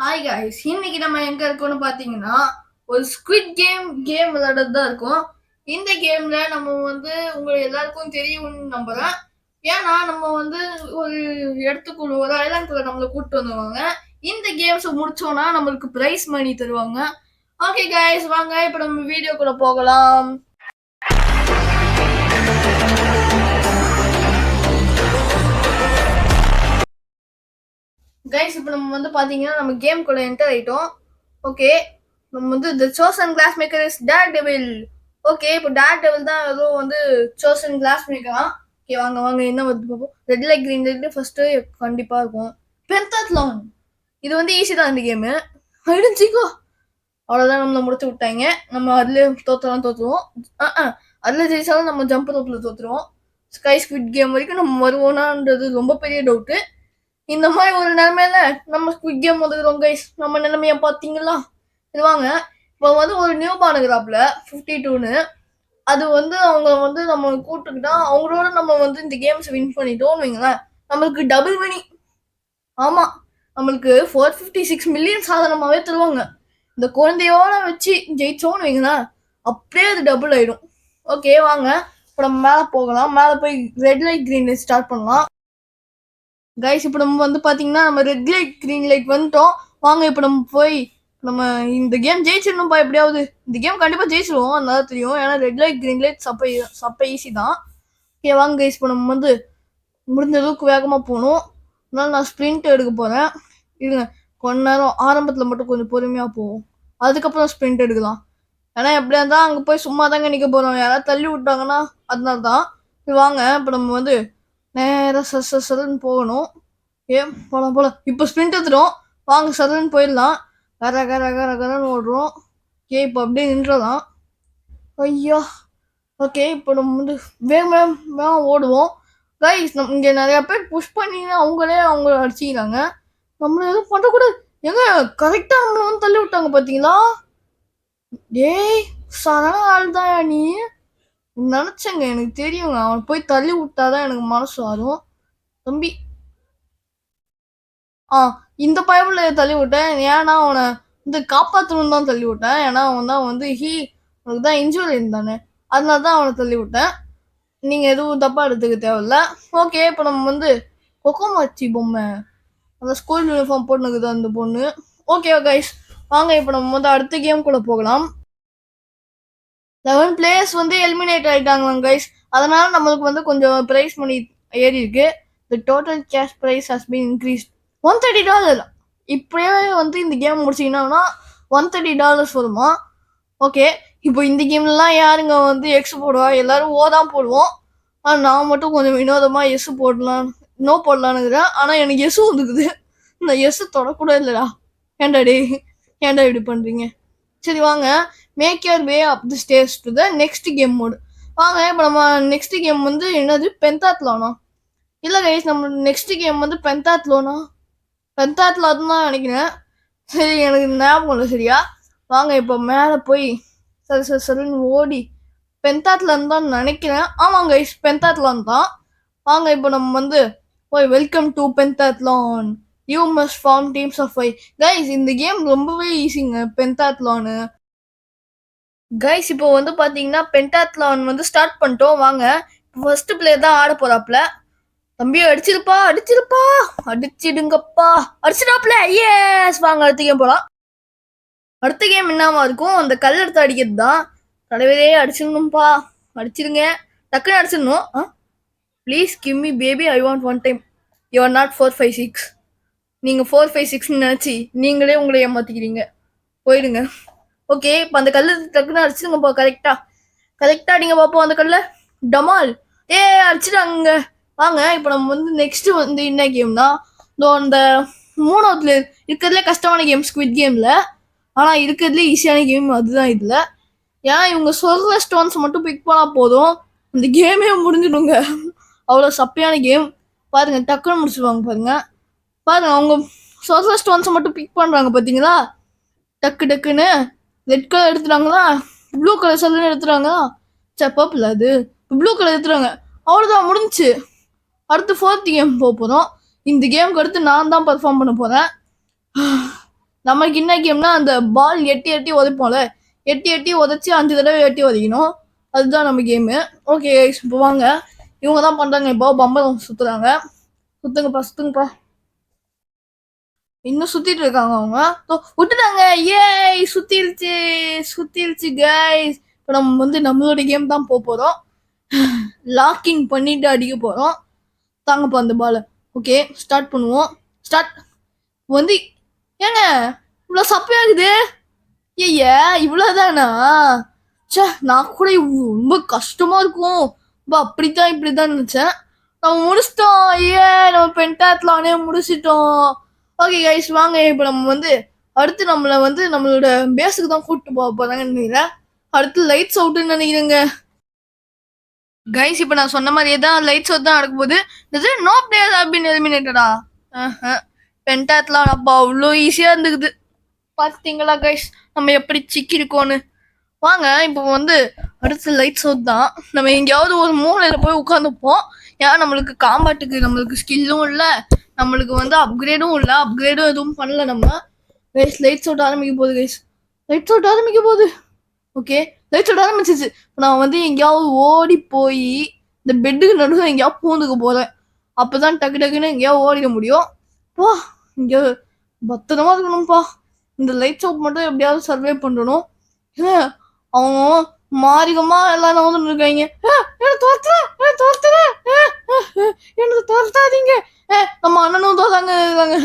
Hi guys, இன்னைக்கு நம்ம எங்க இருக்கோம்னு பாத்தீங்கன்னா ஒரு ஸ்குவிட் கேம் விளையாடுறது தான் இருக்கும். இந்த கேம்ல நம்ம உங்க எல்லாருக்கும் தெரியும்னு நம்புறேன். ஏன்னா நம்ம ஒரு இடத்துக்குள்ள ஒரு ஐலாண்டுக்குள்ள நம்மள கூட்டு வந்துருவாங்க. இந்த கேம்ஸ் முடிச்சோம்னா நம்மளுக்கு பிரைஸ் மணி தருவாங்க. ஓகே காய்ஸ், வாங்க இப்ப நம்ம வீடியோக்குள்ள போகலாம். கைஸ், இப்போ நம்ம பாத்தீங்கன்னா நம்ம கேம்குள்ள என்டர் ஆயிட்டோம். ஓகே, நம்ம the chosen glass maker is daredevil. Okay, இப்போ டேர் டெவில் தான் ஏதோ சோசன் கிளாஸ் மேக்கரா. ஓகே, வாங்க வாங்க என்ன வருது பார்ப்போம். Red light green light first கண்டிப்பா இருக்கும். பென்டாத்லான் இது ஈஸி தான் இந்த கேமு. அடிச்சிக்கோ, அவ்வளோதான் நம்மளை முடிச்சு விட்டாங்க. நம்ம அதுல தோத்துருவோம். அதுல ஜெயிச்சாலும் நம்ம ஜம்ப் ரோப்ல தோத்துருவோம். ஸ்கை ஸ்குவிட் கேம் வரைக்கும் நம்ம வருவோனான்றது ரொம்ப பெரிய டவுட்டு. இந்த மாதிரி ஒரு நிலைமையில நம்ம ஸ்குவிட் கேம் வந்துக்கிறோம் கைஸ். நம்ம நிலைமைய பாத்தீங்களா? வாங்க, இப்போ ஒரு நியூ பானுகிறாப்ல 52ன்னு. அது அவங்க நம்ம கூப்பிட்டுக்கிட்டா அவங்களோட நம்ம இந்த கேம்ஸ் வின் பண்ணிட்டோம்னு வைங்களேன், நம்மளுக்கு டபுள் மணி. ஆமா, நம்மளுக்கு 456 மில்லியன் சாதனமாவே தருவாங்க. இந்த குழந்தையோட வச்சு ஜெயிச்சோம்னு வைங்களேன், அப்படியே அது டபுள் ஆயிடும். ஓகே வாங்க, இப்போ நம்ம மேலே போகலாம். மேலே போய் red light green light start பண்ணலாம். கைஸ், இப்போ நம்ம பாத்தீங்கன்னா நம்ம ரெட் லைட் கிரீன் லைட் வந்துட்டோம். வாங்க இப்போ நம்ம போய் நம்ம இந்த கேம் ஜெயிச்சிடணும்ப்பா எப்படியாவது. இந்த கேம் கண்டிப்பா ஜெயிச்சிருவோம், அதனால தெரியும். ஏன்னா ரெட் லைட் கிரீன் லைட் சப்ப ஈஸி தான். ஓகே வாங்க கைஸ், இப்போ நம்ம முடிஞ்ச அளவுக்கு வேகமா போகணும். அதனால நான் ஸ்ப்ரிண்ட் எடுக்க போறேன். இருங்க, கொஞ்ச நேரம் ஆரம்பத்துல மட்டும் கொஞ்சம் பொறுமையா போவோம், அதுக்கப்புறம் ஸ்ப்ரிண்ட் எடுக்கலாம். ஏன்னா எப்படியா இருந்தா அங்க போய் சும்மா தாங்க நிக்க போறோம், யாராவது தள்ளி விட்டாங்கன்னா. அதனால தான். வாங்க இப்போ நம்ம நேரம் சரன்னு போகணும். போலாம். இப்போ ஸ்ப்ரிண்ட் எடுத்துடும். வாங்க சரன்னு போயிடலாம். கரன்னு ஓடுறோம். இப்போ அப்படியே நின்றலாம். ஐயா, ஓகே இப்போ நம்ம வேகமா ஓடுவோம். கைஸ், இங்க நிறைய பேர் புஷ் பண்ணி அவங்க அடிச்சுக்கிறாங்க. நம்மள எதுவும் பண்ணக்கூடாது. எங்க கரெக்டா நம்மள தள்ளி விட்டாங்க பாத்தீங்களா? டேய், சரண ஆள் தான் நீ. நினைச்சேங்க, எனக்கு தெரியுங்க. அவன் போய் தள்ளி விட்டாதான் எனக்கு மனசு வரும் தம்பி. இந்த பயவுல தள்ளி விட்டேன். ஏன்னா அவனை காப்பாற்றணும்னு தான் தள்ளி விட்டேன். ஏன்னா அவன் தான் அவனுக்கு தான் இன்ஜுரி இருந்தானே, அதனால தான் அவனை தள்ளி விட்டேன். நீங்க எதுவும் தப்பா எடுத்துக்க தேவையில்ல. ஓகே, இப்போ நம்ம கொக்கோமாச்சி பொம்மை, அந்த ஸ்கூல் யூனிஃபார்ம் போட்டுனுக்குது அந்த பொண்ணு. ஓகே கைஸ், வாங்க இப்போ நம்ம அடுத்த கேம் கூட போகலாம். 11 பிளேயர்ஸ் எலிமினேட் ஆயிட்டாங்க கைஸ். அதனால நம்மளுக்கு கொஞ்சம் பிரைஸ் மணி ஏறி இருக்கு. The total cash price has been increased $130. இப்படியே இந்த கேம் முடிச்சிங்கன்னா $130 வருமா? ஓகே, இப்போ இந்த கேம்லாம் யாருங்க எக்ஸ் போடுவா? எல்லாரும் ஓ தான் போடுவோம். ஆனால் நான் மட்டும் கொஞ்சம் வினோதமா எஸ் போடலாம், நோ போடலான்னுக்கிறேன். ஆனால் எனக்கு எஸ் வந்துக்குது. இந்த எஸ் தொடக்கூட இல்லைடா. ஏன்டா இப்படி பண்றீங்க? சரி வாங்க, make your way up the stage to the next game mode. வாங்க இப்போ நம்ம நெக்ஸ்ட் கேம் என்னது, பென்டாத்லானா? இல்லை கைஸ், நம்ம நெக்ஸ்ட் கேம் பென்டாத்லான் தான் நினைக்கிறேன். சரி, எனக்கு ஞாபகம் இல்லை சரியா. வாங்க இப்போ மேலே போய் சரின்னு ஓடி பென்டாத்லான் தான் நினைக்கிறேன். ஆமாங்க கைஸ், பென்டாத்லான் தான். வாங்க இப்போ நம்ம போய் welcome to pentathlon, you must form teams of 5. Guys, இந்த கேம் ரொம்பவே ஈஸிங்க பென்டாத்லானு. கைஸ், இப்போ பாத்தீங்கன்னா பென்டாத்லான் ஸ்டார்ட் பண்ணிட்டோம். வாங்க, ஃபர்ஸ்ட் பிளேயர் தான் ஆட போறாப்ல. தம்பி அடிச்சிடுங்கப்பா, அடிச்சிடாப்ல. எஸ், வாங்க அடுத்த கேம் போலாம். அடுத்த கேம் என்னவா இருக்கும்? அந்த கல் எடுத்து அடிக்கிறது தான். தலைவரே அடிச்சிடணும்ப்பா, அடிச்சிருங்க, டக்குன்னு அடிச்சிடணும். Please give me baby, I want one time. You are not 456. நீங்க 456 நினைச்சு நீங்களே உங்களை ஏமாத்திக்கிறீங்க, போயிடுங்க. ஓகே, இப்போ அந்த கல்லு டக்குன்னு அடிச்சிருங்கப்பா. கரெக்டா அடிங்க பாப்போம் அந்த கல்ல. டமால். அடிச்சிட்டாங்க. வாங்க இப்போ நம்ம நெக்ஸ்ட் என்ன கேம்னா, அந்த மூணாவதுல இருக்கிறதுல கஷ்டமான கேம் ஸ்குவிட் கேம்ல. ஆனா இருக்கிறதுல ஈஸியான கேம் அதுதான் இதுல. ஏன்னா இவங்க சொல்ற ஸ்டோன்ஸ் மட்டும் பிக் பண்ணா போதும், இந்த கேமே முடிஞ்சிடுங்க. அவ்வளவு சப்பையான கேம். பாருங்க, டக்குன்னு முடிச்சிடுவாங்க. பாருங்க அவங்க சொல்ற ஸ்டோன்ஸை மட்டும் பிக் பண்றாங்க பாத்தீங்களா? டக்குன்னு ரெட் கலர் எடுத்துட்டாங்களா, ப்ளூ கலர் சொல்லுன்னு எடுத்துறாங்களா, பர்பிள், அது ப்ளூ கலர் எடுத்துறாங்க. அவ்வளோதான், முடிஞ்சிச்சு. அடுத்து 4th கேம் போகிறோம். இந்த கேமுக்கு அடுத்து நான் தான் பர்ஃபார்ம் பண்ண போகிறேன். நமக்கு என்ன கேம்னா அந்த பால் எட்டி எட்டி உதைப்போம்ல, எட்டி எட்டி உதைச்சி 5 தடவை எட்டி உதைக்கணும். அதுதான் நம்ம கேமு. ஓகே இப்போ வாங்க, இவங்க தான் பண்றாங்க. இப்போ பம்பரம் சுத்துறாங்க. சுத்துங்கப்பா சுத்துங்கப்பா. இன்னும் சுத்திட்டு இருக்காங்க அவங்க. விட்டுட்டாங்க. ஏய் சுத்திருச்சு சுத்திருச்சு கைஸ். இப்போ நம்ம வந்து நம்மளோட கேம் தான் போறோம். லாக்கிங் பண்ணிட்டு அடிக்க போறோம். தாங்கப்பா அந்த பால. ஓகே ஸ்டார்ட் பண்ணுவோம். ஸ்டார்ட் வந்து ஏங்க இவ்வளோ சப்பையாகுது. ஐயா இவ்வளோதானா? சே நான் கூட ரொம்ப கஷ்டமா இருக்கும். அப்படித்தான் இப்படித்தான் நினைச்சேன். நம்ம முடிச்சிட்டோம். ஏ நம்ம பென்டாத்லானே முடிச்சிட்டோம். ஓகே கைஸ் வாங்க இப்போ நம்ம வந்து அடுத்து நம்மளை வந்து நம்மளோட பேஸுக்கு தான் கூப்பிட்டு போக போறாங்கன்னு நினைக்கிறேன். அடுத்து லைட்ஸ் அவுட்டுன்னு நினைக்கிறேங்க. கைஸ் இப்போ நான் சொன்ன மாதிரியே தான் லைட்ஸ் அவுட் தான் நடக்கும்போது நோ பிளேயர்ஸ் ஹேவ் பீன் எலிமினேட்டடா. பென்டாத்லான் அப்பா அவ்வளோ ஈஸியாக இருந்துக்குது. பார்த்தீங்களா கைஸ் நம்ம எப்படி சிக்கிருக்கோன்னு. வாங்க இப்போ வந்து அடுத்த லைட்ஸ் அவுட் தான். நம்ம எங்கேயாவது ஒரு மூலையில போய் உட்காந்துப்போம். ஏன்னா நம்மளுக்கு காம்பாட்டுக்கு நம்மளுக்கு ஸ்கில்லும் இல்லை, நம்மளுக்கு வந்து அப்கிரேடும் இல்லை, அப்கிரேடும் எதுவும் பண்ணல நம்ம. கைஸ் லைட்ஸ் அவுட் ஆரம்பிக்க போகுது. கைஸ் லைட்ஸ் அவுட் ஆரம்பிக்க போகுது. ஓகே லைட்ஸ் அவுட் ஆரம்பிச்சிச்சு. நான் வந்து எங்கேயாவது ஓடி போய் இந்த பெட்டுக்கு நடுவில் எங்கேயாவது பூந்துக்க போகிறேன். அப்போதான் டக்கு டக்குன்னு எங்கேயாவது ஓடிட முடியும். பா இங்கே பத்திரமா இருக்கணும்ப்பா. இந்த லைட்ஸ் அவுட் மட்டும் எப்படியாவது சர்வே பண்ணணும். அவங்க மாறிகமா எல்லாரும் வந்து இருக்காங்க. எனக்கு துரத்தாதீங்க. நம்ம அண்ணனும் தோதாங்க இருக்காங்க.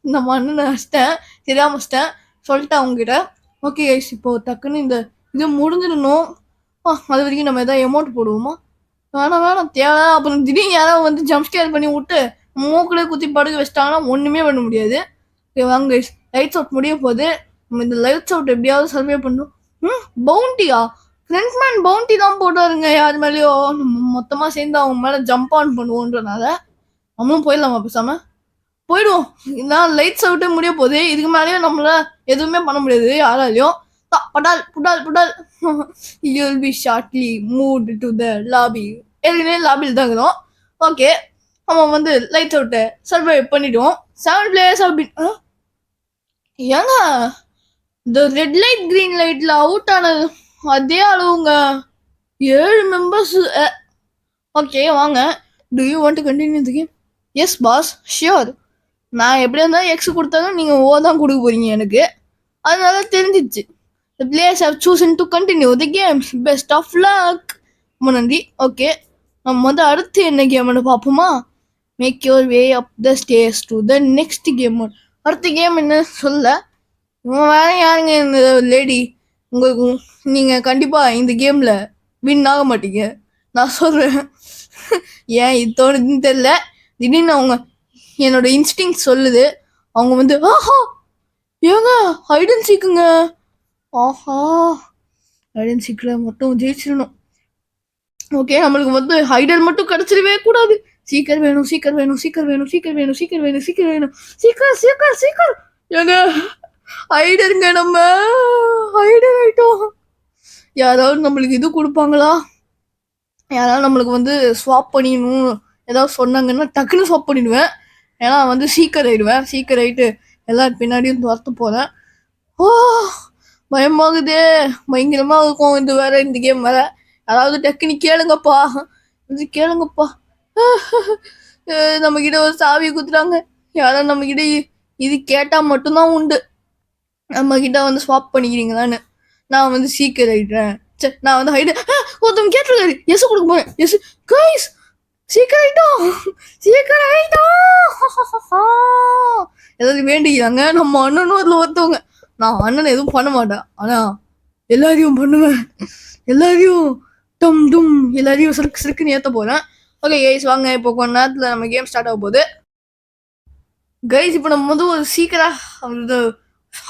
நம்ம அண்ணனை அடிச்சிட்டேன், தெரியாம அடிச்சிட்டேன் சொல்லிட்டேன் அவங்ககிட்ட. ஓகே கைஸ் இப்போ டக்குன்னு இந்த இது முடிஞ்சிடணும். அது வரைக்கும் நம்ம எதாவது அமௌண்ட் போடுவோமா? வேணாம் தேவை. அப்புறம் திடீர்னு யாராவது வந்து ஜம்ப் ஸ்கேர் பண்ணி விட்டு மூக்கிலே குத்தி படுக்க வச்சிட்டாங்கன்னா ஒன்றுமே பண்ண முடியாது. வாங்க கைஸ் லைட்ஸ் அவுட் முடிய போகுது. நம்ம இந்த லைட்ஸ் அவுட் எப்படியாவது சர்வே பண்ணும். பவுண்டியா? ஃப்ரெண்ட்ஸ்மேன் பவுண்டி தான் போட்டாருங்க யார் மேலேயோ. நம்ம மொத்தமாக சேர்ந்து அவங்க மேலே ஜம்ப் ஆன் பண்ணுவோன்றனால நம்மளும் போயிடலாமா பேசாம? போயிடுவோம். இதெல்லாம் லைட்ஸ் அவுட்டே முடிய போகுது. இதுக்கு மேலேயும் நம்மள எதுவுமே பண்ண முடியாது யாராலையும். படால் புடால் புடால் you will be shortly move to the lobby. ஏற்கனவே லாபியில் தான் இருக்கிறோம். ஓகே நம்ம வந்து லைட்ஸ் அவுட்டை சர்வை பண்ணிடுவோம். 7 பிளேயர்ஸ் have been ஏங்க இந்த ரெட் லைட் கிரீன் லைட்ல அவுட் ஆனது அதே அளவுங்க. 7 மெம்பர்ஸ். ஓகே வாங்க. Do you want to continue the game? Yes boss sure. நான் எப்படி இருந்தாலும் எக்ஸ் கொடுத்தாலும் நீங்கள் ஓ தான் கொடுக்க போறீங்க எனக்கு. அதனால தெரிஞ்சிச்சு. The players have chosen to continue the games. Best of luck. ரொம்ப நன்றி. ஓகே நம்ம வந்து அடுத்து என்ன கேம்னு பார்ப்போமா? Make your way up the stairs to the next game. அடுத்த கேம் என்ன சொல்ல வேற யாருங்க இந்த லேடி? உங்களுக்கு நீங்கள் கண்டிப்பாக இந்த கேமில் வின் ஆக மாட்டீங்க நான் சொல்கிறேன். ஏன் இது தோணுதுன்னு தெரியல. திடீர்னு அவங்க என்னோட இன்ஸ்டிங் சொல்லுது. அவங்க வந்து ஆஹா ஏங்க ஹைடன் சீக்குங்க. ஆஹா ஹைடன் சீக்கில் மட்டும் ஜெயிச்சிடணும். ஓகே நம்மளுக்கு வந்து ஹைடன் மட்டும் கிடைச்சிடவே கூடாது. சீக்கிரம் வேணும் சீக்கிரம் வேணும் சீக்கிரம் வேணும் சீக்கிரம் வேணும் சீக்கிரம் வேணும் சீக்கிரம் வேணும் சீக்கிரம் சீக்கிரம் சீக்கிரம். ஏங்க ஹைடருங்க நம்ம ஹைடர் ஆயிட்டோம். யாராவது நம்மளுக்கு இது கொடுப்பாங்களா? யாராவது நம்மளுக்கு வந்து ஸ்வாப் பண்ணிடணும் ஏதாவது சொன்னாங்கன்னா டக்குன்னு ஸ்வாப் பண்ணிடுவேன். ஏன்னா வந்து சீக்கிரம் ஆயிடுவேன். சீக்கிரம் ஆயிட்டு எல்லாரும் பின்னாடியும் துரத்து போகிறேன். ஓ பயமாகுதே. பயங்கரமாக இருக்கும் இது வேற. இந்த கேம் வேற. அதாவது டக்குனு கேளுங்கப்பா இது கேளுங்கப்பா. நம்மக்கிட்ட ஒரு சாவியை குத்துறாங்க. யாராவது நம்மக்கிட்ட இது கேட்டால் மட்டும்தான் உண்டு. நம்மக்கிட்ட வந்து ஸ்வாப் பண்ணிக்கிறீங்களான்னு. நான் வந்து சீக்கிரம் ஆயிடுறேன். சரி நான் வந்து ஹைடு ஒருத்தவங்க கேட்டிருக்காரு. எஸ் கொடுக்க போறேன். எஸ் கைஸ் சீக்கிரம் ஆயிட்டோம் சீக்கிரம் ஆயிட்டோம். ஏதாவது வேண்டிக்கிறாங்க. நம்ம அண்ணனும் அதில் ஒருத்தவங்க. நான் அண்ணனை எதுவும் பண்ண மாட்டேன். ஆனால் எல்லாரையும் பண்ணுவேன். எல்லாரையும் டும் டும் எல்லாரையும் சிறுக்கு சிறுக்குன்னு ஏற்ற போகிறேன். ஓகே கைஸ் வாங்க இப்போ கொஞ்ச நேரத்தில் நம்ம கேம் ஸ்டார்ட் ஆக போகுது. கைஸ் இப்போ நம்ம வந்து ஒரு சீக்கிரம்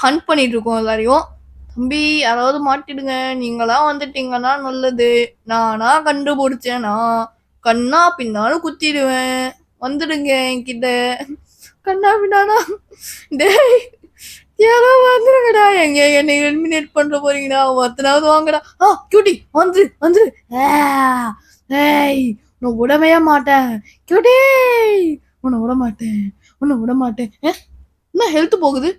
ஹண்ட் பண்ணிட்டு இருக்கோம் எல்லாரையும். தம்பி யாராவது மாட்டிடுங்க. நீங்களாம் வந்துட்டீங்கன்னா நல்லது. நானா கண்டுபிடிச்சேனா கண்ணா பின்னாலும் குத்திடுவேன். வந்துடுங்க என்கிட்ட. கண்ணா பின்னானா டேய் யாரோ வந்துருங்கடா. எங்க என்னை எலிமினேட் பண்ற போறீங்கடா. ஒருத்தனாவது வாங்கடா. கியூட்டி வந்துரு வந்துரு. ஏய் உன்னை விடவே மாட்டேன் கியூட்டி. உன்னை விட மாட்டேன் உன்னை விட மாட்டேன். என்ன ஹெல்த் போகுது?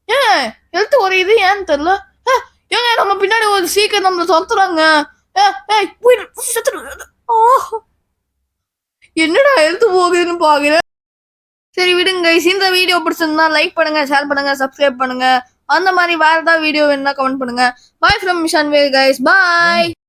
ஏன் ஹெல்த் குறையுது ஏன்னு தெரியல. ஏங்க நம்ம பின்னாடி ஒரு சீக்கிரம் நம்மள துரத்துறாங்க. என்னடா ஹெல்த் போகுதுன்னு பாக்குறேன். சரி விடுங்க guys. இந்த வீடியோ பிடிச்சிருந்தா லைக் பண்ணுங்க, ஷேர் பண்ணுங்க, சப்ஸ்கிரைப் பண்ணுங்க. அந்த மாதிரி வேற ஏதாவது வீடியோ வேணும்னா கமெண்ட் பண்ணுங்க. பாய் ஃப்ரம் மிஷான் வே guys. பாய்.